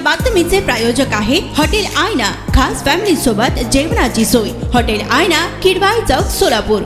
बातमीचे प्रायोजक आहे हॉटेल आयना, खास फॅमिली सोबत जेवणाची सोय। हॉटेल आयना, किडवाई चौक, सोलापूर।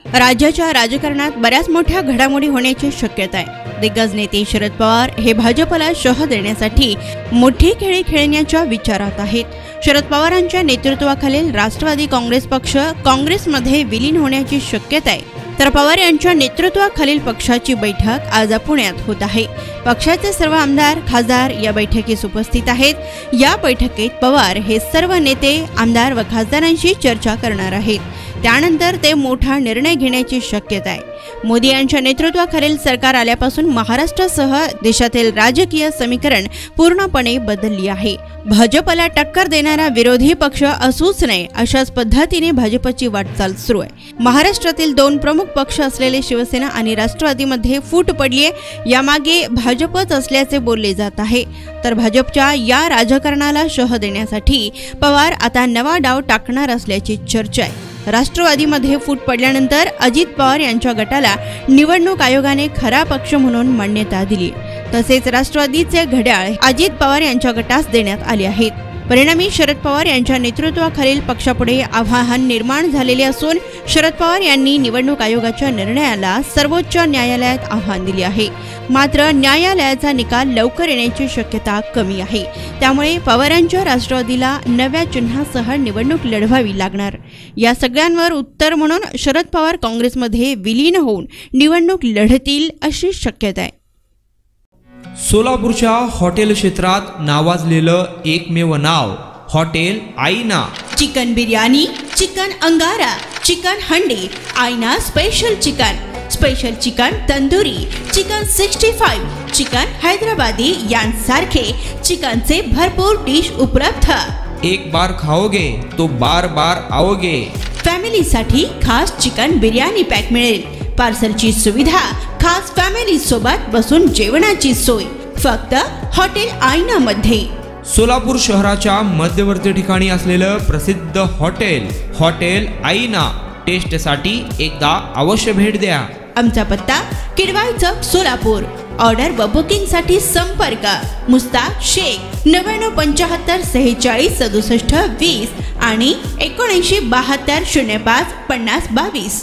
राज्याच्या राजकारणात बऱ्याच मोठ्या घडामोडी होण्याची शक्यता आहे। दिग्गज नेते शरद पवार हे भाजपला शह देण्यासाठी मोठी खेळी खेळण्याच्या विचारात आहेत। शरद पवारांच्या नेतृत्वाखालील राष्ट्रवादी काँग्रेस पक्ष काँग्रेसमध्ये विलीन होण्याची शक्यता आहे। तर पवार यांच्या नेतृत्वाखालील पक्षाची बैठक आज पुण्यात होत आहे। पक्षाचे सर्व आमदार, खासदार या बैठकीस उपस्थित आहेत। या बैठकीत पवार हे सर्व नेते, आमदार व खासदारांशी चर्चा करणार आहेत। त्यानंतर ते मोठा निर्णय घेण्याची शक्यता आहे। मोदी यांच्या नेतृत्वाखालील सरकार आल्यापासून महाराष्ट्रासह देशातील राजकीय समीकरण पूर्णपणे बदलली आहे। भाजपला टक्कर देणारा विरोधी पक्ष असूच नये अशाच पद्धतीने भाजपची वाटचाल सुरू आहे। महाराष्ट्रातील दोन प्रमुख पक्ष असलेले शिवसेना आणि राष्ट्रवादीमध्ये फूट पडली आहे। यामागे भाजपच असल्याचे बोलले जात आहे। तर भाजपच्या या राजकारणाला शह देण्यासाठी पवार आता नवा डाव टाकणार असल्याची चर्चा आहे। राष्ट्रवादीमध्ये फूट पडल्यानंतर अजित पवार यांच्या गटाला निवडणूक आयोगाने खरा पक्ष म्हणून मान्यता दिली। तसेच राष्ट्रवादीचे घड्याळ अजित पवार यांच्या गटास देण्यात आले आहेत। परिणामी शरद पवार यांच्या नेतृत्वाखालील पक्षापुढे आव्हान निर्माण झालेले असून शरद पवार यांनी निवडणूक आयोगाच्या निर्णयाला सर्वोच्च न्यायालयात आव्हान दिले आहे। मात्र न्यायालयाचा निकाल लवकर येण्याची शक्यता कमी आहे। त्यामुळे पवारांच्या राष्ट्रवादीला नव्या चिन्हासह निवडणूक लढवावी लागणार। या सगळ्यांवर उत्तर म्हणून शरद पवार काँग्रेसमध्ये विलीन होऊन निवडणूक लढतील अशी शक्यता आहे। सोलापूरच्या हॉटेल क्षेत्रात नावाजलेलं एकमेव नाव हॉटेल आईना। चिकन बिर्याणी, चिकन अंगारा, चिकन हंडी, आईना special chicken tandoori, chicken 65, chicken Hyderabadi यांसारखे चिकनचे भरपूर डिश उपलब्ध। एक बार खाओगे तो बार बार आओगे। फॅमिलीसाठी खास चिकन बिर्याणी पॅक मिळेल। पार्सलची सुविधा, खास फॅमिली सोबत बसून जेवणाची सोय फक्त हॉटेल आईना मध्ये। सोलापूर शहराच्या मध्यवर्ती ठिकाणी असलेलं प्रसिद्ध हॉटेल आईना टेस्टसाठी एकदा अवश्य भेट द्या। आमचा पत्ता किडवाई चौक, सोलापूर। ऑर्डर व बुकिंग साठी संपर्क मुस्ताक शेख 99 75 46 67 20 आणि 79 72 05 50 22।